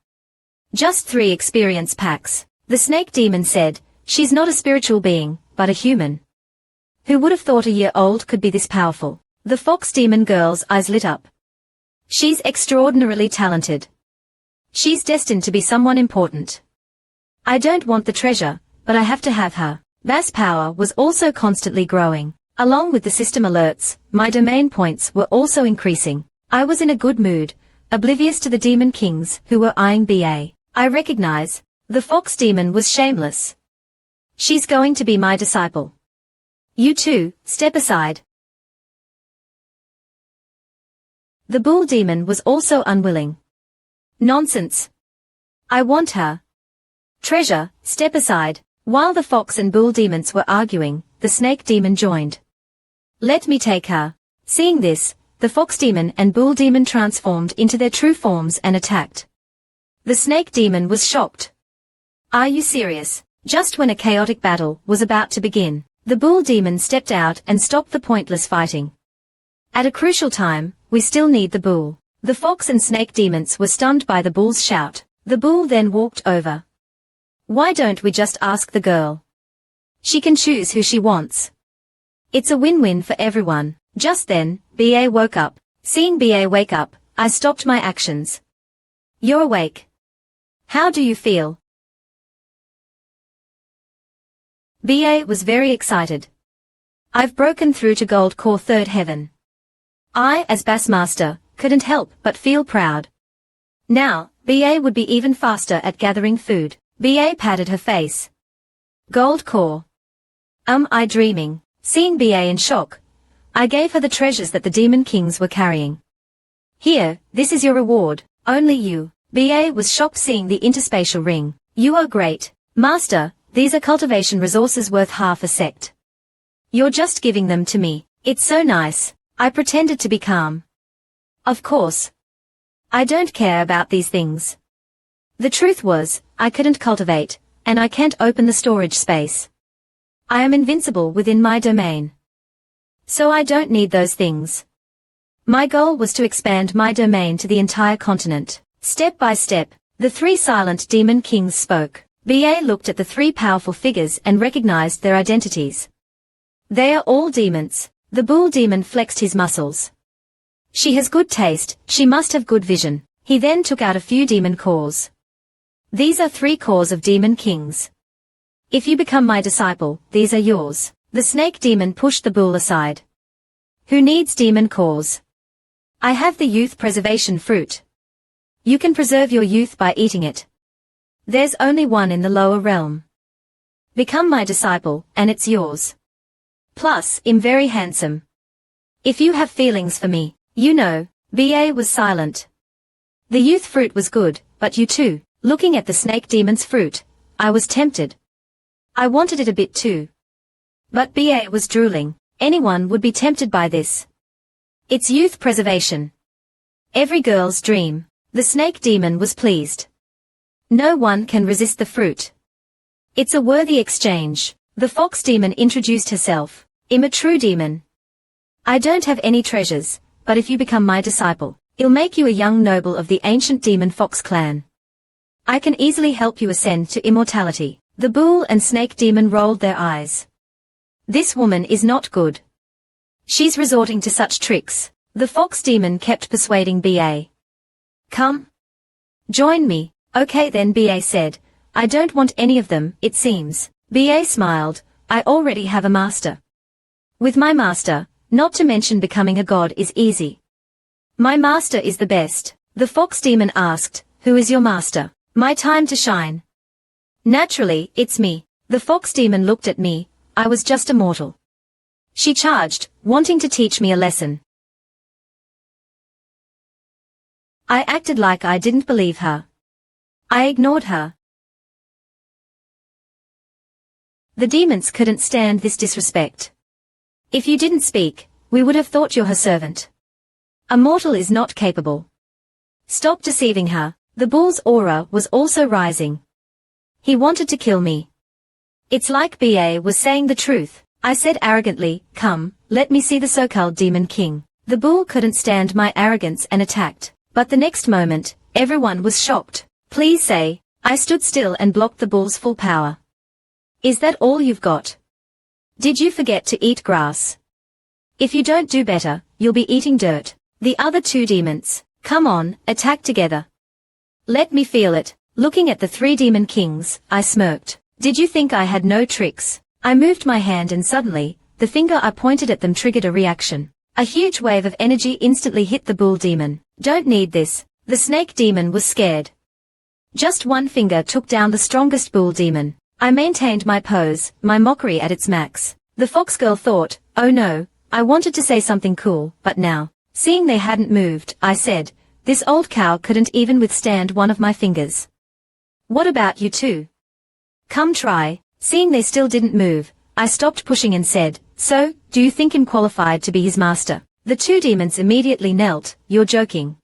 Speaker 1: Just 3 experience packs. The snake demon said, she's not a spiritual being, but a human. Who would have thought a year old could be this powerful? The fox demon girl's eyes lit up. She's extraordinarily talented. She's destined to be someone important. I don't want the treasure, but I have to have her. Bass power was also constantly growing. Along with the system alerts, my domain points were also increasing. I was in a good mood, oblivious to the demon kings who were eyeing BA. I recognize, the fox demon was shameless. She's going to be my disciple. You two, step aside. The bull demon was also unwilling. Nonsense. I want her. Treasure, step aside. While the fox and bull demons were arguing, the snake demon joined. Let me take her. Seeing this, the fox demon and bull demon transformed into their true forms and attacked. The snake demon was shocked. Are you serious? Just when a chaotic battle was about to begin, the bull demon stepped out and stopped the pointless fighting. At a crucial time, we still need the bull. The fox and snake demons were stunned by the bull's shout. The bull then walked over. Why don't we just ask the girl? She can choose who she wants. It's a win-win for everyone. Just then, BA woke up. Seeing BA wake up, I stopped my actions. You're awake. How do you feel? BA was very excited. I've broken through to Gold Core 3rd Heaven. I, as Bassmaster, couldn't help but feel proud. Now, BA would be even faster at gathering food. BA patted her face. Gold Core. I dreaming? Seeing BA in shock, I gave her the treasures that the demon kings were carrying. Here, this is your reward, only you. BA was shocked seeing the interspatial ring. You are great. Master, these are cultivation resources worth half a sect. You're just giving them to me. It's so nice. I pretended to be calm. Of course. I don't care about these things. The truth was, I couldn't cultivate, and I can't open the storage space. I am invincible within my domain. So I don't need those things. My goal was to expand my domain to the entire continent. Step by step, the 3 silent demon kings spoke. BA looked at the 3 powerful figures and recognized their identities. They are all demons. The bull demon flexed his muscles. She has good taste, she must have good vision. He then took out a few demon cores. These are 3 cores of demon kings. If you become my disciple, these are yours. The snake demon pushed the bull aside. Who needs demon cores? I have the youth preservation fruit. You can preserve your youth by eating it. There's only one in the lower realm. Become my disciple, and it's yours. Plus, I'm very handsome. If you have feelings for me, you know. BA was silent. The youth fruit was good, but you too. Looking at the snake demon's fruit, I was tempted. I wanted it a bit too. But BA was drooling. Anyone would be tempted by this. It's youth preservation. Every girl's dream. The snake demon was pleased. No one can resist the fruit. It's a worthy exchange. The fox demon introduced herself. I'm a true demon. I don't have any treasures, but if you become my disciple, I'll make you a young noble of the ancient demon fox clan. I can easily help you ascend to immortality. The bull and snake demon rolled their eyes. This woman is not good. She's resorting to such tricks. The fox demon kept persuading BA. Come. Join me. Okay then, BA said. I don't want any of them, it seems. BA smiled. I already have a master. With my master, not to mention becoming a god is easy. My master is the best. The fox demon asked, who is your master? My time to shine. Naturally, it's me. The fox demon looked at me. I was just a mortal. She charged, wanting to teach me a lesson. I acted like I didn't believe her. I ignored her. The demons couldn't stand this disrespect. If you didn't speak, we would have thought you're her servant. A mortal is not capable. Stop deceiving her. The bull's aura was also rising. He wanted to kill me. It's like BA was saying the truth. I said arrogantly, come, let me see the so-called Demon King. The bull couldn't stand my arrogance and attacked. But the next moment, everyone was shocked. Please say, I stood still and blocked the bull's full power. Is that all you've got? Did you forget to eat grass? If you don't do better, you'll be eating dirt. The other two demons, come on, attack together. Let me feel it. Looking at the three demon kings, I smirked. Did you think I had no tricks? I moved my hand and suddenly, the finger I pointed at them triggered a reaction. A huge wave of energy instantly hit the bull demon. Don't need this. The snake demon was scared. Just one finger took down the strongest bull demon. I maintained my pose, my mockery at its max. The fox girl thought, oh no, I wanted to say something cool, but now, seeing they hadn't moved, I said, this old cow couldn't even withstand one of my fingers. What about you two? Come try. Seeing they still didn't move, I stopped pushing and said, so, do you think him qualified to be his master? The two demons immediately knelt. You're joking.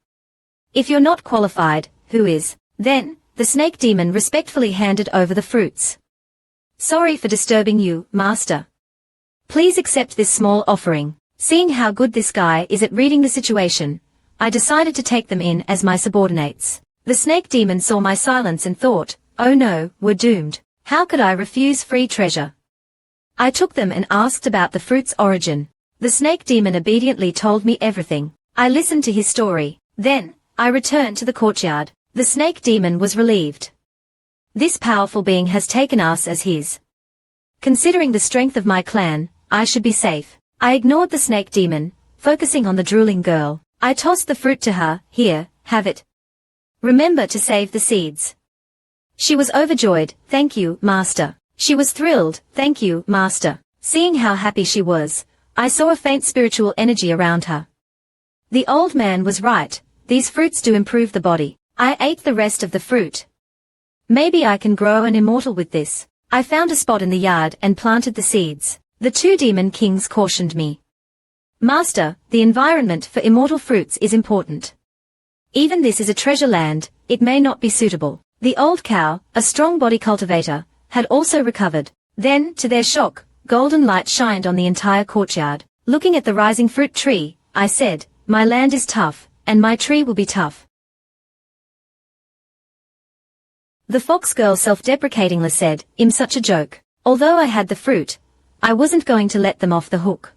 Speaker 1: If you're not qualified, who is? Then, the snake demon respectfully handed over the fruits. Sorry for disturbing you, master. Please accept this small offering. Seeing how good this guy is at reading the situation, I decided to take them in as my subordinates. The snake demon saw my silence and thought, oh no, we're doomed. How could I refuse free treasure? I took them and asked about the fruit's origin. The snake demon obediently told me everything. I listened to his story. Then, I returned to the courtyard. The snake demon was relieved. This powerful being has taken us as his. Considering the strength of my clan, I should be safe. I ignored the snake demon, focusing on the drooling girl. I tossed the fruit to her. Here, have it. Remember to save the seeds. She was overjoyed. Thank you, master. She was thrilled. Thank you, master. Seeing how happy she was, I saw a faint spiritual energy around her. The old man was right. These fruits do improve the body. I ate the rest of the fruit. Maybe I can grow an immortal with this. I found a spot in the yard and planted the seeds. The two demon kings cautioned me. Master, the environment for immortal fruits is important. Even this is a treasure land, it may not be suitable. The old cow, a strong body cultivator, had also recovered. Then, to their shock, golden light shined on the entire courtyard. Looking at the rising fruit tree, I said, my land is tough, and my tree will be tough. The fox girl self-deprecatingly said, I'm such a joke. Although I had the fruit, I wasn't going to let them off the hook.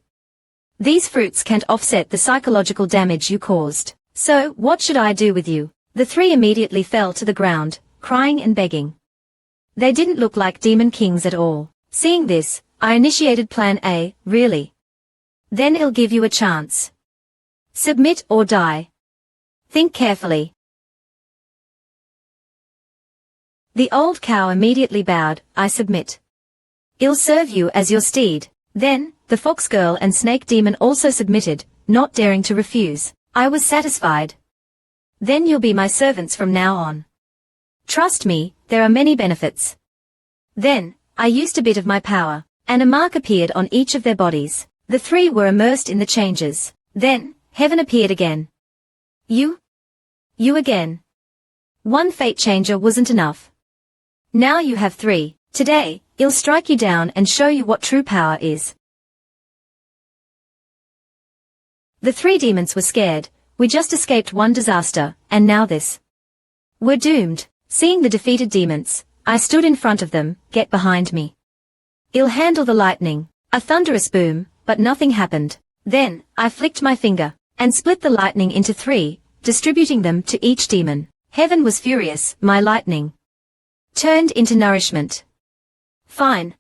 Speaker 1: These fruits can't offset the psychological damage you caused. So, what should I do with you? The three immediately fell to the ground, crying and begging. They didn't look like demon kings at all. Seeing this, I initiated plan A, really. Then I'll give you a chance. Submit or die. Think carefully. The old cow immediately bowed. I submit. I'll serve you as your steed. Then, the fox girl and snake demon also submitted, not daring to refuse. I was satisfied. Then you'll be my servants from now on. Trust me, there are many benefits. Then, I used a bit of my power, and a mark appeared on each of their bodies. The three were immersed in the changes. Then, heaven appeared again. You again. One fate changer wasn't enough. Now you have three. Today, I'll strike you down and show you what true power is. The three demons were scared. We just escaped one disaster, and now this. We're doomed. Seeing the defeated demons, I stood in front of them. Get behind me. I'll handle the lightning. A thunderous boom, but nothing happened. Then, I flicked my finger, and split the lightning into three, distributing them to each demon. Heaven was furious. My lightning turned into nourishment. Fine.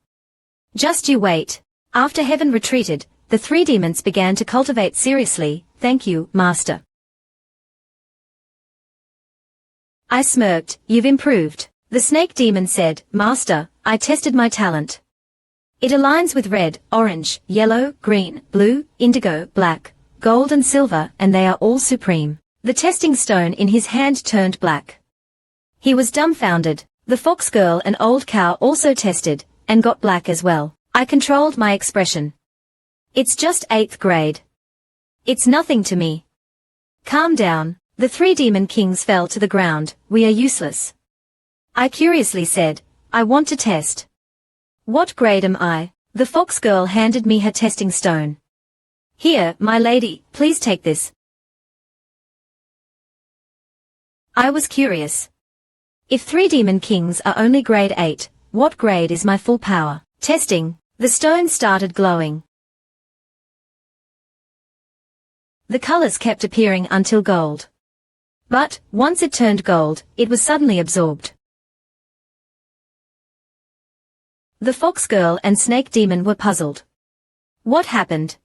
Speaker 1: Just you wait. After heaven retreated, the three demons began to cultivate seriously. Thank you, master. I smirked. You've improved. The snake demon said, Master, I tested my talent. It aligns with red, orange, yellow, green, blue, indigo, black, gold and silver, and they are all supreme. The testing stone in his hand turned black. He was dumbfounded. The fox girl and old cow also tested, and got black as well. I controlled my expression. It's just 8th grade. It's nothing to me. Calm down. The three demon kings fell to the ground. We are useless. I curiously said, I want to test. What grade am I? The fox girl handed me her testing stone. Here, my lady, please take this. I was curious. If 3 demon kings are only grade 8, what grade is my full power? Testing. The stone started glowing. The colors kept appearing until gold. But, once it turned gold, it was suddenly absorbed. The fox girl and snake demon were puzzled. What happened?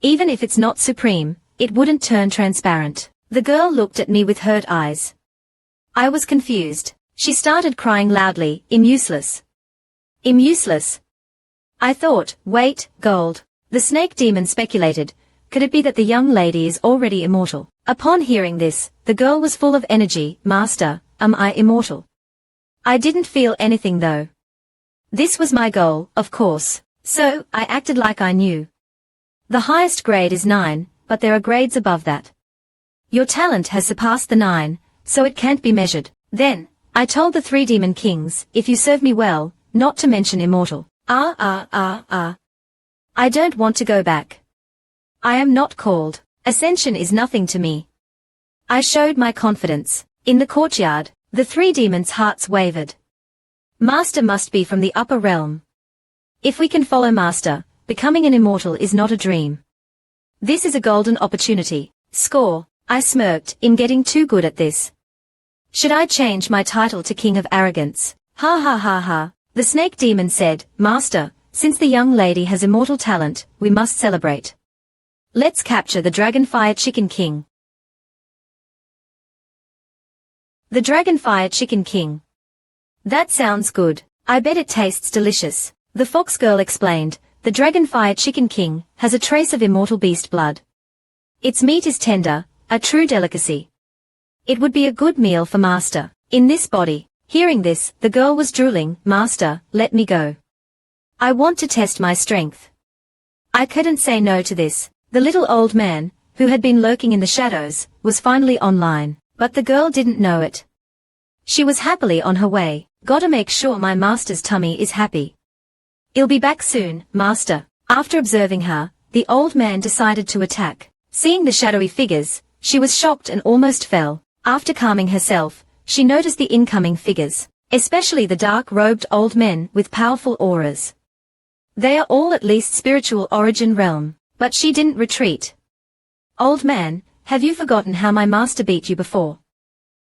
Speaker 1: Even if it's not supreme, it wouldn't turn transparent. The girl looked at me with hurt eyes. I was confused. She started crying loudly, "I'm useless. I'm useless." I thought, wait, gold. The snake demon speculated, could it be that the young lady is already immortal? Upon hearing this, the girl was full of energy. Master, am I immortal? I didn't feel anything though. This was my goal, of course, so I acted like I knew. The highest grade is 9, but there are grades above that. Your talent has surpassed the 9, so it can't be measured. Then, I told the 3 demon kings, if you serve me well, not to mention immortal. I don't want to go back. I am not called. Ascension is nothing to me. I showed my confidence. In the courtyard, the 3 demons' hearts wavered. Master must be from the upper realm. If we can follow Master, becoming an immortal is not a dream. This is a golden opportunity. Score. I smirked, in getting too good at this. Should I change my title to King of Arrogance? Ha ha ha ha. The snake demon said, Master, since the young lady has immortal talent, we must celebrate. Let's capture the Dragonfire Chicken King. The Dragonfire Chicken King. That sounds good. I bet it tastes delicious. The fox girl explained, the Dragonfire Chicken King has a trace of immortal beast blood. Its meat is tender, a true delicacy. It would be a good meal for Master. In this body. Hearing this, the girl was drooling. Master, let me go. I want to test my strength. I couldn't say no to this. The little old man, who had been lurking in the shadows, was finally online, but the girl didn't know it. She was happily on her way. Gotta make sure my master's tummy is happy. I'll be back soon, Master. After observing her, the old man decided to attack. Seeing the shadowy figures, she was shocked and almost fell. After calming herself, she noticed the incoming figures, especially the dark-robed old men with powerful auras. They are all at least spiritual origin realm, but she didn't retreat. Old man, have you forgotten how my master beat you before?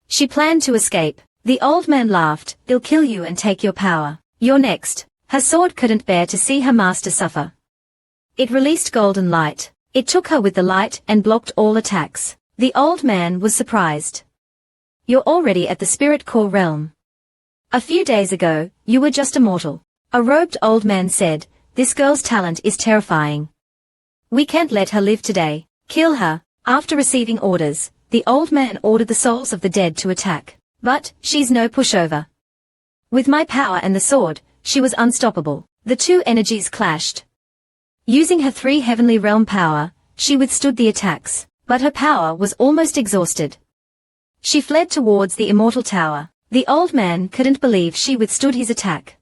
Speaker 1: She planned to escape. The old man laughed, I'll kill you and take your power. You're next. Her sword couldn't bear to see her master suffer. It released golden light. It took her with the light and blocked all attacks. The old man was surprised. You're already at the spirit core realm. A few days ago, you were just a mortal. A robed old man said, this girl's talent is terrifying. We can't let her live today. Kill her. After receiving orders, the old man ordered the souls of the dead to attack. But, she's no pushover. With my power and the sword, she was unstoppable. The two energies clashed. Using her 3 heavenly realm power, she withstood the attacks, but her power was almost exhausted. She fled towards the immortal tower. The old man couldn't believe she withstood his attack.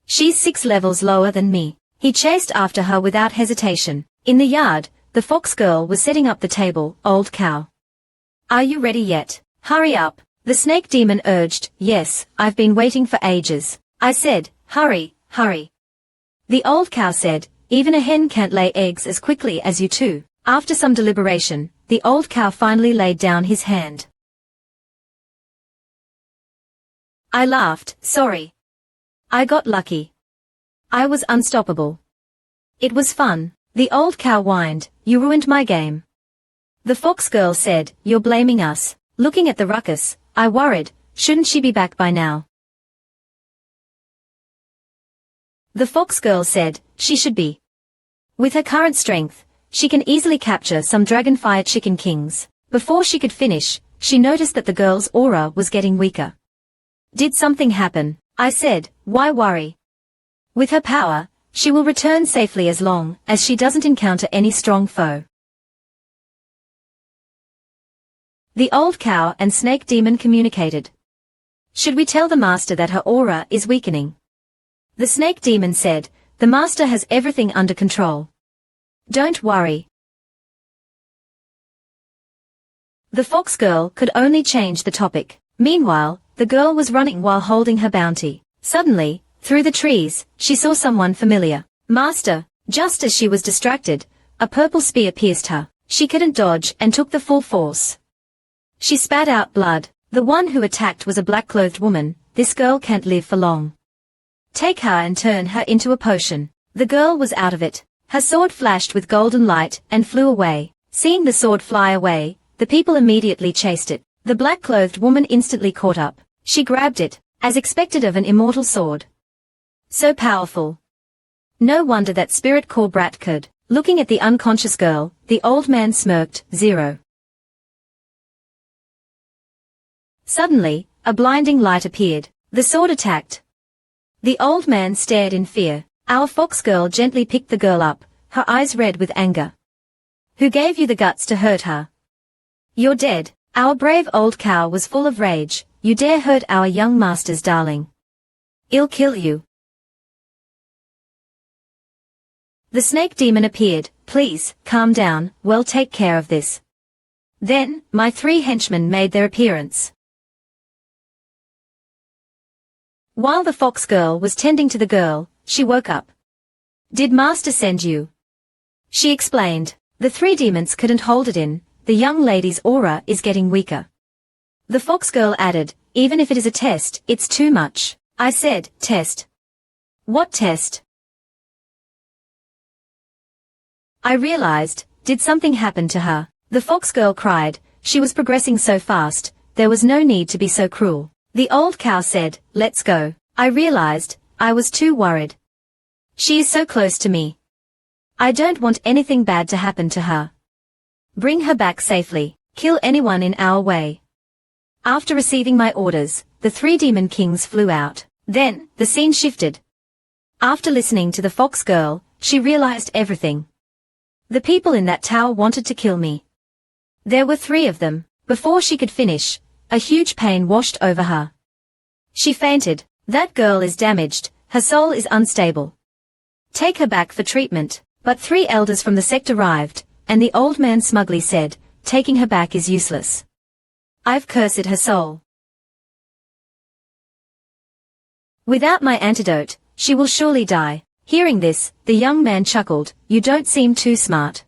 Speaker 1: She's 6 levels lower than me. He chased after her without hesitation. In the yard, the fox girl was setting up the table. Old cow. Are you ready yet? Hurry up. The snake demon urged. Yes, I've been waiting for ages. I said, hurry, hurry. The old cow said, even a hen can't lay eggs as quickly as you two. After some deliberation, the old cow finally laid down his hand. I laughed. Sorry. I got lucky. I was unstoppable. It was fun. The old cow whined, you ruined my game. The fox girl said, you're blaming us. Looking at the ruckus, I worried, shouldn't she be back by now? The fox girl said, she should be. With her current strength, she can easily capture some Dragonfire Chicken Kings. Before she could finish, she noticed that the girl's aura was getting weaker. Did something happen? I said, why worry? With her power, she will return safely as long as she doesn't encounter any strong foe. The old cow and snake demon communicated. Should we tell the master that her aura is weakening? The snake demon said, The master has everything under control. Don't worry. The fox girl could only change the topic. Meanwhile, the girl was running while holding her bounty. Suddenly, through the trees, she saw someone familiar. Master, just as she was distracted, a purple spear pierced her. She couldn't dodge and took the full force. She spat out blood. The one who attacked was a black-clothed woman. This girl can't live for long. Take her and turn her into a potion. The girl was out of it. Her sword flashed with golden light and flew away. Seeing the sword fly away, the people immediately chased it. The black-clothed woman instantly caught up. She grabbed it, as expected of an immortal sword. So powerful. No wonder that spirit core brat could. Looking at the unconscious girl, the old man smirked. 0. Suddenly, a blinding light appeared. The sword attacked. The old man stared in fear. Our fox girl gently picked the girl up, her eyes red with anger. Who gave you the guts to hurt her? You're dead. Our brave old cow was full of rage. You dare hurt our young master's darling. I'll kill you. The snake demon appeared. Please, calm down, we'll take care of this. Then, my 3 henchmen made their appearance. While the fox girl was tending to the girl, she woke up. Did master send you? She explained. The 3 demons couldn't hold it in. The young lady's aura is getting weaker. The fox girl added, even if it is a test, it's too much. I said, test. What test? I realized, did something happen to her? The fox girl cried, she was progressing so fast, there was no need to be so cruel. The old cow said, let's go. I realized, I was too worried. She is so close to me. I don't want anything bad to happen to her. Bring her back safely. Kill anyone in our way. After receiving my orders, the 3 demon kings flew out. Then, the scene shifted. After listening to the fox girl, she realized everything. The people in that tower wanted to kill me. There were 3 of them. Before she could finish, a huge pain washed over her. She fainted. That girl is damaged, her soul is unstable. Take her back for treatment. But 3 elders from the sect arrived, and the old man smugly said, taking her back is useless. I've cursed her soul. Without my antidote, she will surely die. Hearing this, the young man chuckled, you don't seem too smart.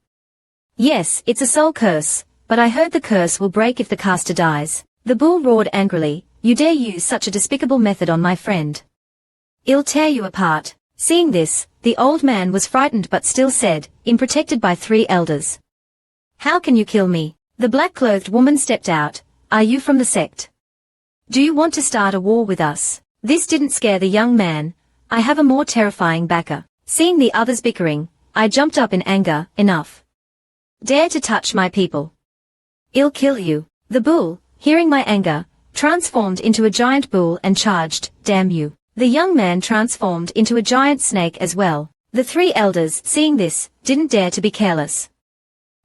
Speaker 1: Yes, it's a soul curse, but I heard the curse will break if the caster dies. The bull roared angrily, you dare use such a despicable method on my friend. I'll tear you apart. Seeing this, the old man was frightened but still said, I'm protected by 3 elders. How can you kill me? The black-clothed woman stepped out. Are you from the sect? Do you want to start a war with us? This didn't scare the young man. I have a more terrifying backer. Seeing the others bickering, I jumped up in anger. Enough. Dare to touch my people. I'll kill you. The bull, hearing my anger, transformed into a giant bull and charged. Damn you. The young man transformed into a giant snake as well. The 3 elders, seeing this, didn't dare to be careless.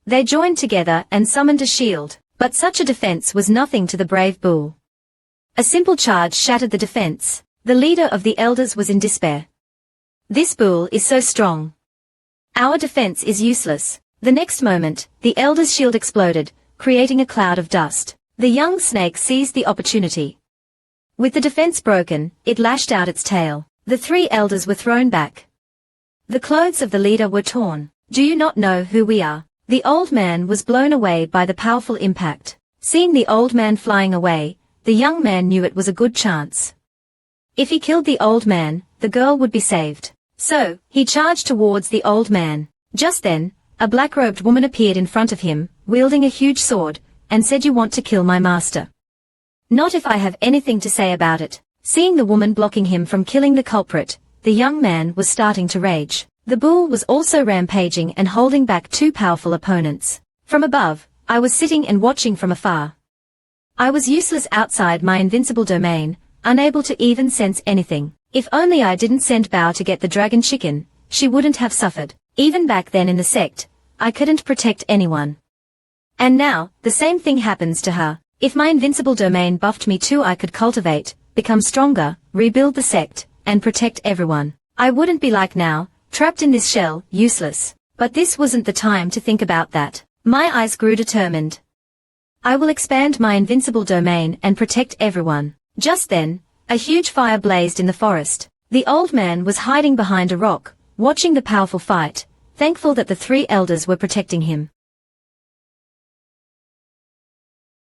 Speaker 1: They joined together and summoned a shield, but such a defense was nothing to the brave bull. A simple charge shattered the defense. The leader of the elders was in despair. This bull is so strong. Our defense is useless. The next moment, the elder's shield exploded, creating a cloud of dust. The young snake seized the opportunity. With the defense broken, it lashed out its tail. The 3 elders were thrown back. The clothes of the leader were torn. Do you not know who we are? The old man was blown away by the powerful impact. Seeing the old man flying away, the young man knew it was a good chance. If he killed the old man, the girl would be saved. So, he charged towards the old man. Just then, a black-robed woman appeared in front of him, wielding a huge sword, and said, you want to kill my master. Not if I have anything to say about it. Seeing the woman blocking him from killing the culprit, the young man was starting to rage. The bull was also rampaging and holding back 2 powerful opponents. From above, I was sitting and watching from afar. I was useless outside my invincible domain, unable to even sense anything. If only I didn't send Bao to get the dragon chicken, she wouldn't have suffered. Even back then in the sect, I couldn't protect anyone. And now, the same thing happens to her. If my invincible domain buffed me too, I could cultivate, become stronger, rebuild the sect, and protect everyone. I wouldn't be like now, trapped in this shell, useless. But this wasn't the time to think about that. My eyes grew determined. I will expand my invincible domain and protect everyone. Just then, a huge fire blazed in the forest. The old man was hiding behind a rock, watching the powerful fight, thankful that the 3 elders were protecting him.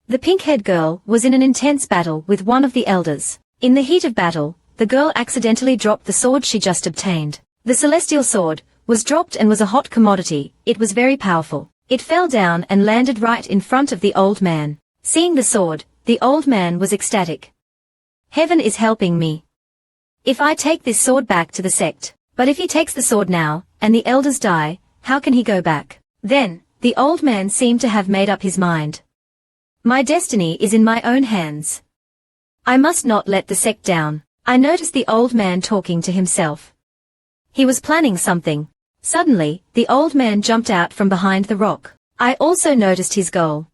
Speaker 1: The pink-haired girl was in an intense battle with one of the elders. In the heat of battle, the girl accidentally dropped the sword she just obtained. The celestial sword was dropped and was a hot commodity. It was very powerful. It fell down and landed right in front of the old man. Seeing the sword, the old man was ecstatic. Heaven is helping me. If I take this sword back to the sect, but if he takes the sword now, and the elders die, how can he go back? Then, the old man seemed to have made up his mind. My destiny is in my own hands. I must not let the sect down. I noticed the old man talking to himself. He was planning something. Suddenly, the old man jumped out from behind the rock. I also noticed his goal.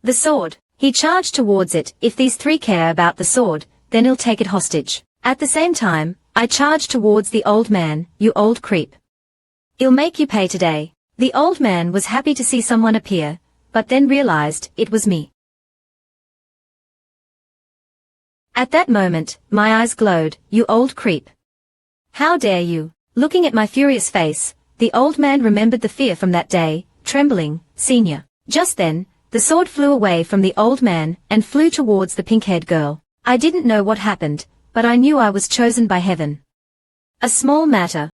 Speaker 1: The sword. He charged towards it. If these 3 care about the sword, then he'll take it hostage. At the same time, I charged towards the old man. You old creep. I'll make you pay today. The old man was happy to see someone appear, but then realized it was me. At that moment, my eyes glowed. You old creep. How dare you? Looking at my furious face, the old man remembered the fear from that day, trembling, Senior. Just then, the sword flew away from the old man and flew towards the pink-haired girl. I didn't know what happened, but I knew I was chosen by heaven. A small matter.